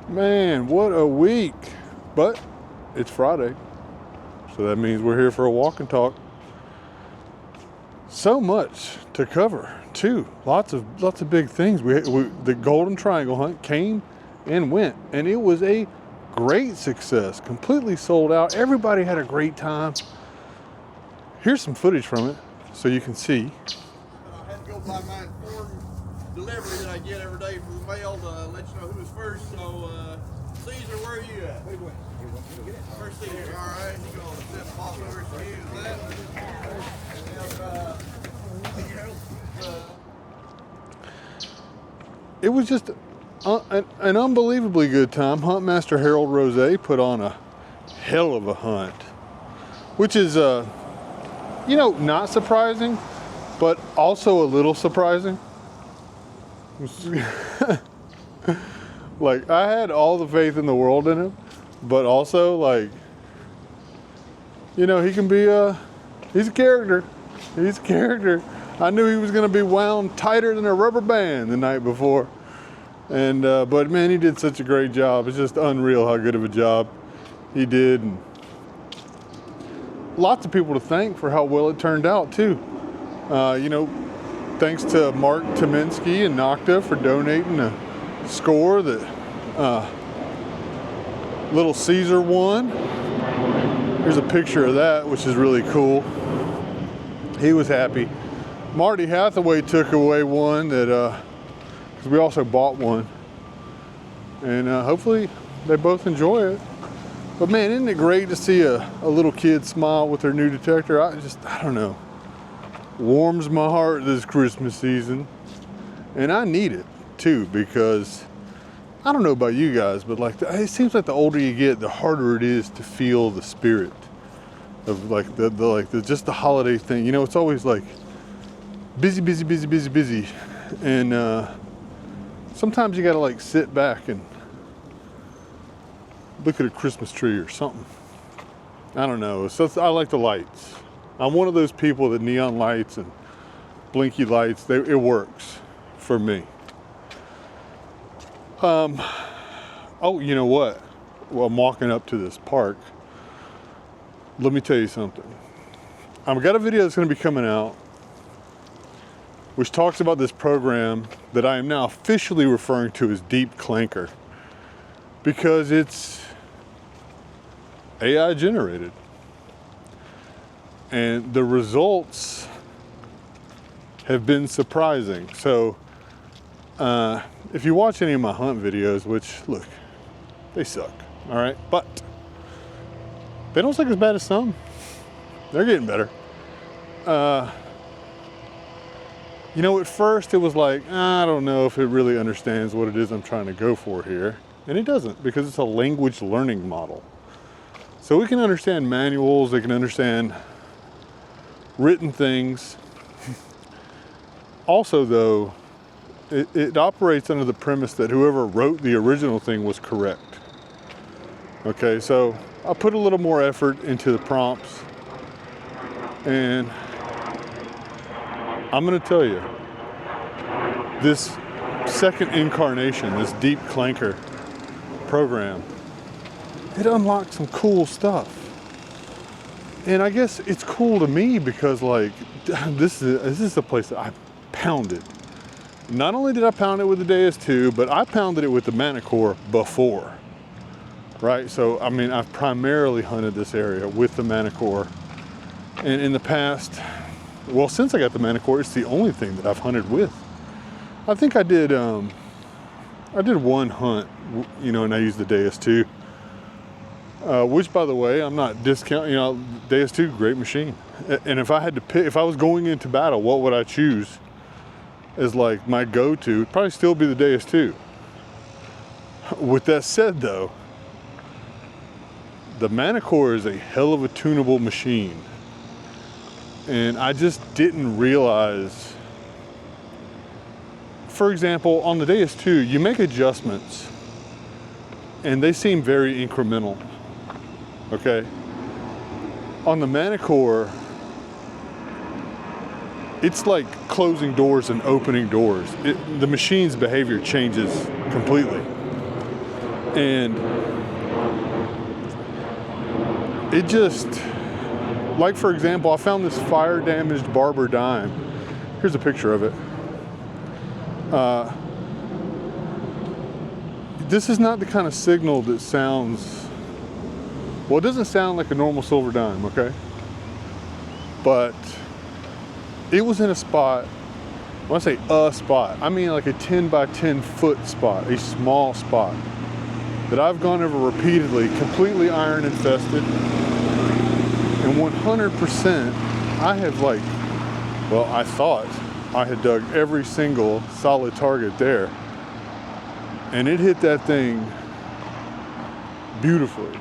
Man, what a week. But it's Friday, so that means we're here for a walk and talk. So much to cover too. Lots of big things. The Golden Triangle hunt came and went, and it was a great success. Completely sold out. Everybody had a great time. Here's some footage from it so you can see. I had to go by my important delivery that I get every day from the mail to let you know who was first. So, Caesar, where are you at? Wait. First Caesar, all right. You're going to set boss over to you. It was just an unbelievably good time. Huntmaster Harold Rose put on a hell of a hunt, which is, not surprising, but also a little surprising. Like, I had all the faith in the world in him, but also, like, he can be he's a character. He's a character. I knew he was going to be wound tighter than a rubber band the night before. And, but man, he did such a great job. It's just unreal how good of a job he did. And lots of people to thank for how well it turned out too. Thanks to Mark Tominski and Nocta for donating a score that little Caesar won. Here's a picture of that, which is really cool. He was happy. Marty Hathaway took away one that, because we also bought one. And hopefully they both enjoy it. But man, isn't it great to see a little kid smile with their new detector? I don't know. Warms my heart this Christmas season. And I need it too, because I don't know about you guys, but like it seems like the older you get, the harder it is to feel the spirit of like just the holiday thing. It's always like busy. And sometimes you gotta like sit back and look at a Christmas tree or something. I don't know. So I like the lights. I'm one of those people that neon lights and blinky lights, it works for me. Oh, you know what? Well, I'm walking up to this park. Let me tell you something. I've got a video that's going to be coming out which talks about this program that I am now officially referring to as Deep Clanker, because it's AI generated. And the results have been surprising. So if you watch any of my hunt videos, which look, they suck, all right? But they don't suck as bad as some. They're getting better. At first it was like, I don't know if it really understands what it is I'm trying to go for here. And it doesn't, because it's a language learning model. So we can understand manuals, they can understand written things. Also though, it operates under the premise that whoever wrote the original thing was correct. Okay, so I put a little more effort into the prompts, and I'm gonna tell you, this second incarnation, this Deep Clanker program, it unlocked some cool stuff. And I guess it's cool to me because like, this is the place that I pounded. Not only did I pound it with the Deus 2, but I pounded it with the Manticore before, right? So, I mean, I've primarily hunted this area with the Manticore. And in the past, well, since I got the Manticore, it's the only thing that I've hunted with. I think I did one hunt, and I used the Deus 2. Which, by the way, I'm not discounting, Deus 2, great machine. And if I had to pick, if I was going into battle, what would I choose as like my go-to? It'd probably still be the Deus 2. With that said though, the Manticore is a hell of a tunable machine. And I just didn't realize, for example, on the Deus 2, you make adjustments and they seem very incremental. Okay, on the Manticore, it's like closing doors and opening doors. The machine's behavior changes completely. And it just, like for example, I found this fire damaged Barber dime. Here's a picture of it. This is not the kind of signal that sounds, well, it doesn't sound like a normal silver dime, okay? But it was in a spot, when I say a spot, I mean like a 10 by 10 foot spot, a small spot that I've gone over repeatedly, completely iron infested. And 100%, I have like, well, I thought I had dug every single solid target there. And it hit that thing beautifully.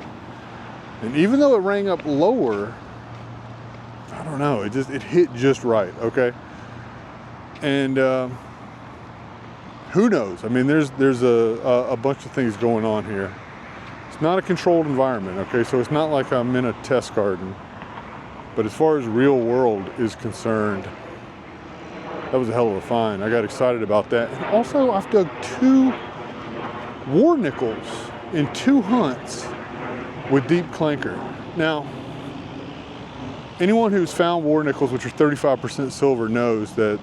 And even though it rang up lower, I don't know, it hit just right, okay? And who knows? I mean, there's a bunch of things going on here. It's not a controlled environment, okay? So it's not like I'm in a test garden. But as far as real world is concerned, that was a hell of a find. I got excited about that. And also, I've dug 2 war nickels in 2 hunts with deep clanker. Now, anyone who's found war nickels, which are 35% silver, knows that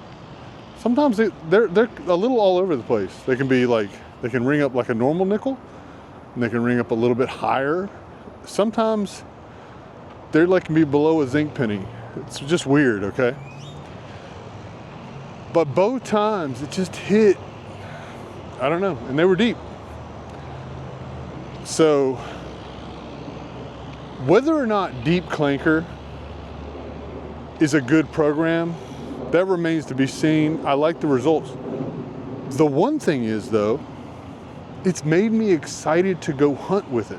sometimes they're a little all over the place. They can be like, they can ring up like a normal nickel, and they can ring up a little bit higher. Sometimes they're like can be below a zinc penny. It's just weird, okay? But both times it just hit, I don't know, and they were deep. So whether or not deep clanker is a good program, that remains to be seen. I like the results. The one thing is though, it's made me excited to go hunt with it.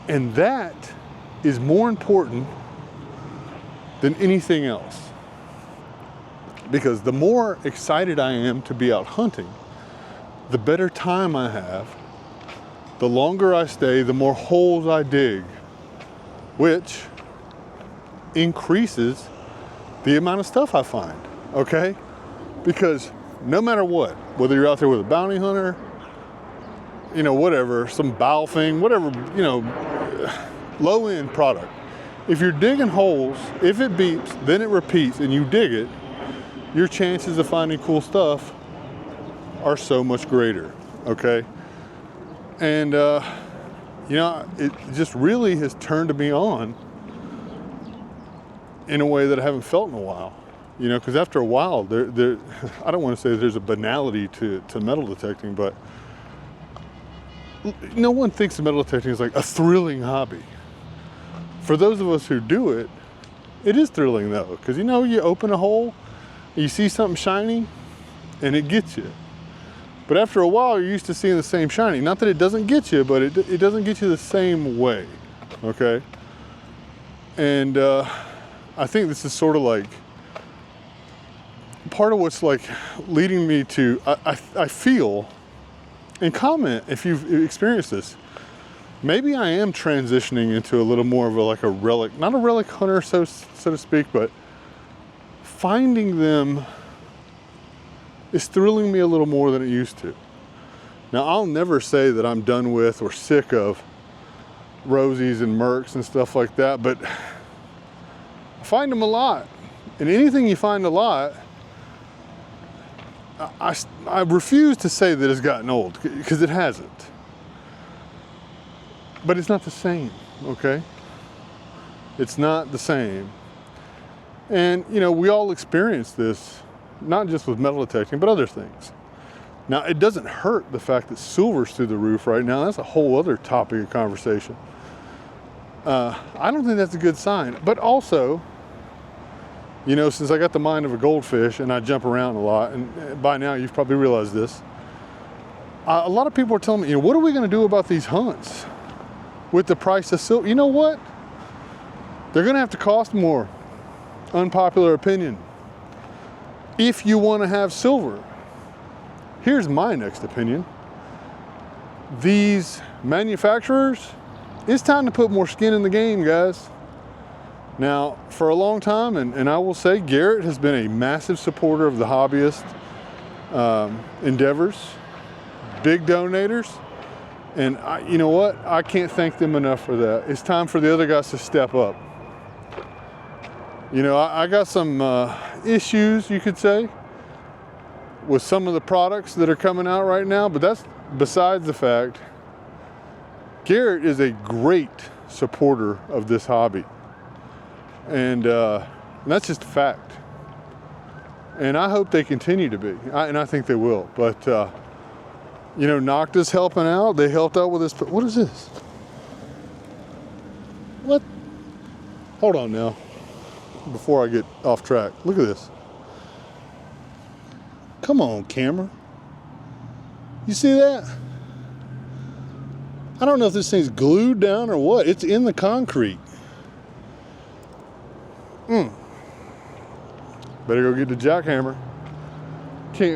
And that is more important than anything else. Because the more excited I am to be out hunting, the better time I have, the longer I stay, the more holes I dig, which increases the amount of stuff I find, okay? Because no matter what, whether you're out there with a bounty hunter, you know, whatever, some bow thing, whatever, you know, low end product. If you're digging holes, if it beeps, then it repeats and you dig it, your chances of finding cool stuff are so much greater, okay? And, you know, it just really has turned me on in a way that I haven't felt in a while. You know, because after a while, I don't want to say there's a banality to metal detecting, but no one thinks of metal detecting as like a thrilling hobby. For those of us who do it, it is thrilling though, because you know, you open a hole, you see something shiny, and it gets you. But after a while, you're used to seeing the same shiny. Not that it doesn't get you, but it doesn't get you the same way, okay? And I think this is sort of like, part of what's like leading me to, I feel, and comment if you've experienced this, maybe I am transitioning into a little more of like a relic, not a relic hunter so to speak, but finding them is thrilling me a little more than it used to. Now, I'll never say that I'm done with or sick of Rosies and Mercs and stuff like that, but I find them a lot. And anything you find a lot, I refuse to say that it's gotten old, because it hasn't. But it's not the same, okay? It's not the same. And, you know, we all experience this, not just with metal detecting, but other things. Now, it doesn't hurt the fact that silver's through the roof right now. That's a whole other topic of conversation. I don't think that's a good sign. But also, you know, since I got the mind of a goldfish and I jump around a lot, and by now you've probably realized this, a lot of people are telling me, you know, what are we going to do about these hunts with the price of silver? You know what? They're going to have to cost more. Unpopular opinion. If you want to have silver. Here's my next opinion. These manufacturers, it's time to put more skin in the game, guys. Now, for a long time, and I will say Garrett has been a massive supporter of the hobbyist endeavors, big donators. And you know what? I can't thank them enough for that. It's time for the other guys to step up. You know, I got some issues, you could say, with some of the products that are coming out right now, but that's besides the fact. Garrett is a great supporter of this hobby. And that's just a fact. And I hope they continue to be, and I think they will. But, you know, Nocta's helping out. They helped out with this. What is this? What? Hold on now, before I get off track. Look at this. Come on, camera. You see that? I don't know if this thing's glued down or what. It's in the concrete. Better go get the jackhammer.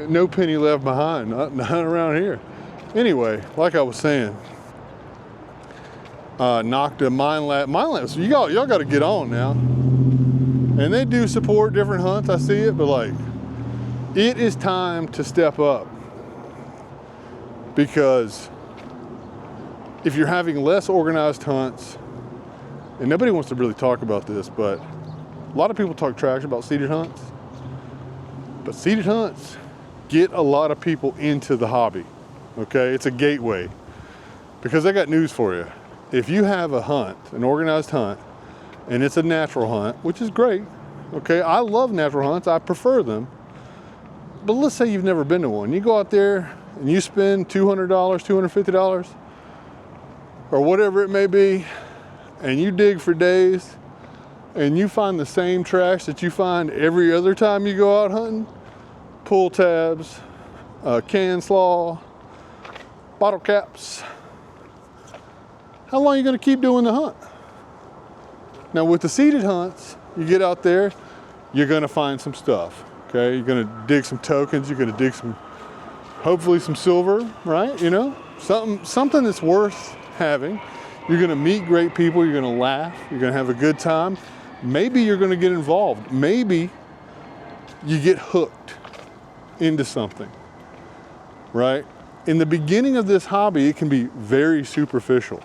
No penny left behind, not around here. Anyway, like I was saying, Nocta, Minelab, so y'all got to get on now. And they do support different hunts, I see it, but like, it is time to step up. Because if you're having less organized hunts, and nobody wants to really talk about this, but a lot of people talk trash about seated hunts. But seated hunts get a lot of people into the hobby, okay? It's a gateway. Because I got news for you. If you have a hunt, an organized hunt, and it's a natural hunt, which is great, okay? I love natural hunts, I prefer them. But let's say you've never been to one. You go out there and you spend $200, $250, or whatever it may be, and you dig for days, and you find the same trash that you find every other time you go out hunting. Pull tabs, can slaw, bottle caps. How long are you gonna keep doing the hunt? Now with the seated hunts, you get out there, you're gonna find some stuff, okay? You're gonna dig some tokens, you're gonna dig some, hopefully some silver, right? You know, something that's worth having. You're gonna meet great people, you're gonna laugh, you're gonna have a good time. Maybe you're gonna get involved. Maybe you get hooked into something, right? In the beginning of this hobby, it can be very superficial.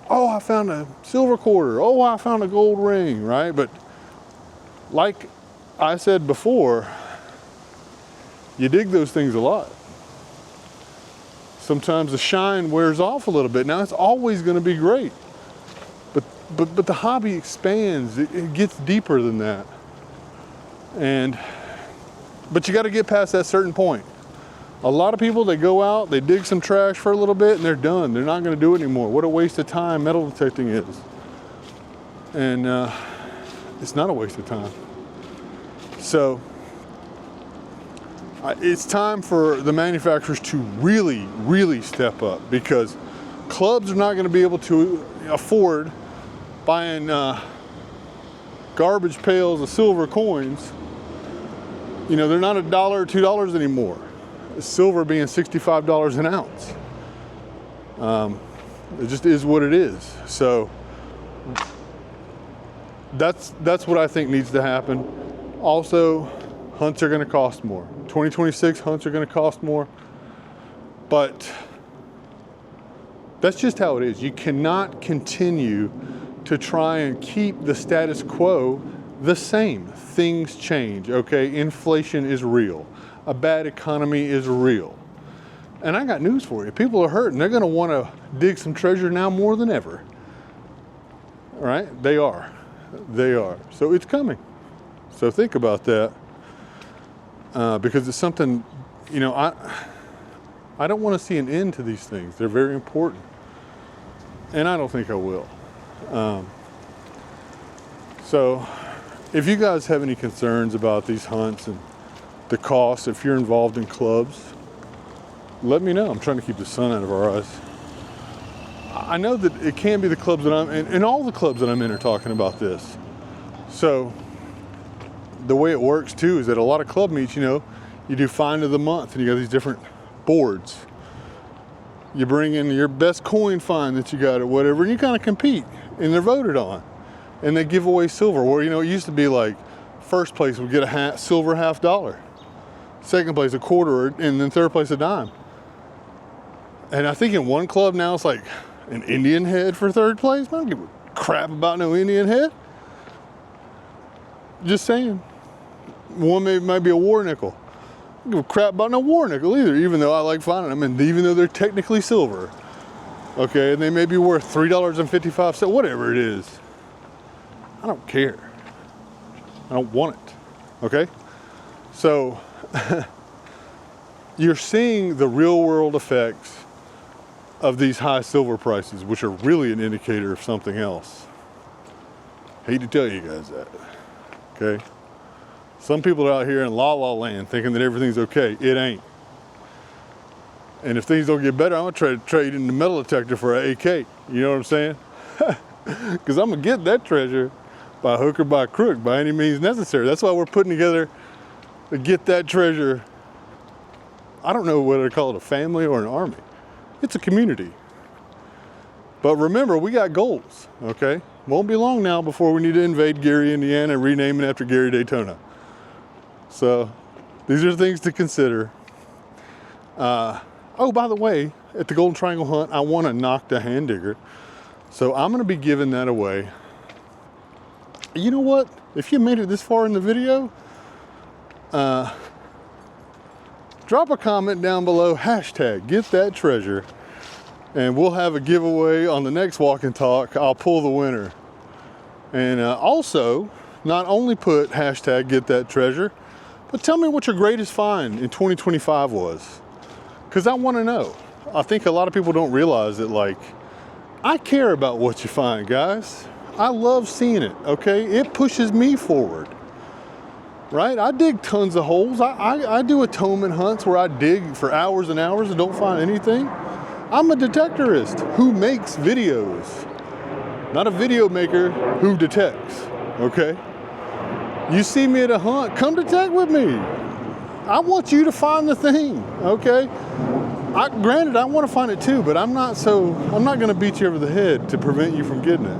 Oh, I found a silver quarter. Oh, I found a gold ring, right? But like I said before, you dig those things a lot. Sometimes the shine wears off a little bit. Now, it's always gonna be great. But the hobby expands, it gets deeper than that. But you gotta get past that certain point. A lot of people, they go out, they dig some trash for a little bit and they're done. They're not gonna do it anymore. What a waste of time metal detecting is. And it's not a waste of time. So, it's time for the manufacturers to really, really step up, because clubs are not gonna be able to afford buying garbage pails of silver coins. You know, they're not $1 or $2 anymore. Silver being $65 an ounce. It just is what it is. So that's what I think needs to happen. Also, hunts are gonna cost more. 2026 hunts are gonna cost more, but that's just how it is. You cannot continue to try and keep the status quo the same. Things change, okay? Inflation is real. A bad economy is real. And I got news for you. People are hurting. They're gonna wanna dig some treasure now more than ever. All right, they are. They are. So it's coming. So think about that. Because it's something, you know, I don't wanna see an end to these things. They're very important. And I don't think I will. So if you guys have any concerns about these hunts and the cost, if you're involved in clubs, let me know. I'm trying to keep the sun out of our eyes. I know that it can be the clubs that I'm in, and all the clubs that I'm in are talking about this. So the way it works too is that a lot of club meets, you know, you do find of the month and you got these different boards. You bring in your best coin find that you got or whatever, and you kind of compete, and they're voted on. And they give away silver, where, you know, it used to be like first place would get a silver $50, second place a quarter, and then third place a dime. And I think in one club now it's like an Indian head for third place. I don't give a crap about no Indian head. Just saying. One might be a war nickel. I don't give a crap about no war nickel either, even though I like finding them, and even though they're technically silver. Okay, and they may be worth $3.55, whatever it is. I don't care. I don't want it. Okay? So, you're seeing the real world effects of these high silver prices, which are really an indicator of something else. Hate to tell you guys that. Okay? Some people are out here in la la land thinking that everything's okay. It ain't. And if things don't get better, I'm gonna try to trade in the metal detector for an AK. You know what I'm saying? Because I'm gonna get that treasure by hook or by crook, by any means necessary. That's why we're putting together to get that treasure. I don't know whether to call it a family or an army. It's a community. But remember, we got goals, okay? Won't be long now before we need to invade Gary, Indiana, and rename it after Gary Daytona. So these are things to consider. Oh, by the way, at the Golden Triangle Hunt, I want to knock the hand digger. So I'm going to be giving that away. You know what? If you made it this far in the video, drop a comment down below, hashtag get that treasure, and we'll have a giveaway on the next Walk and Talk. I'll pull the winner. And also, not only put hashtag get that treasure, but tell me what your greatest find in 2025 was. Because I want to know. I think a lot of people don't realize that, like, I care about what you find, guys. I love seeing it, okay? It pushes me forward, right? I dig tons of holes. I do atonement hunts where I dig for hours and hours and don't find anything. I'm a detectorist who makes videos, not a video maker who detects, okay? You see me at a hunt, come detect with me. I want you to find the thing, okay? Granted, I want to find it too, but I'm not going to beat you over the head to prevent you from getting it.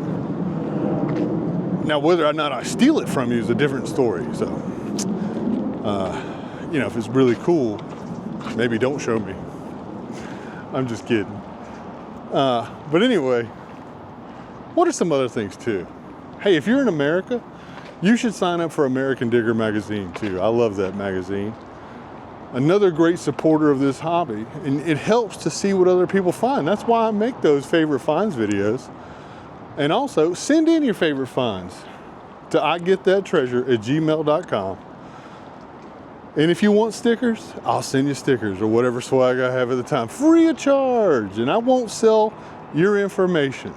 Now, whether or not I steal it from you is a different story. So, you know, if it's really cool, maybe don't show me. I'm just kidding. But anyway, what are some other things too? Hey, if you're in America, you should sign up for American Digger magazine too. I love that magazine. Another great supporter of this hobby, and it helps to see what other people find. That's why I make those favorite finds videos. And also, send in your favorite finds to igetthattreasure@gmail.com. And if you want stickers, I'll send you stickers or whatever swag I have at the time, free of charge. And I won't sell your information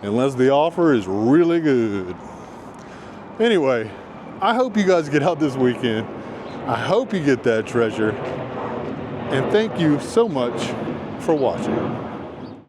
unless the offer is really good. Anyway, I hope you guys get out this weekend. I hope you get that treasure. And thank you so much for watching.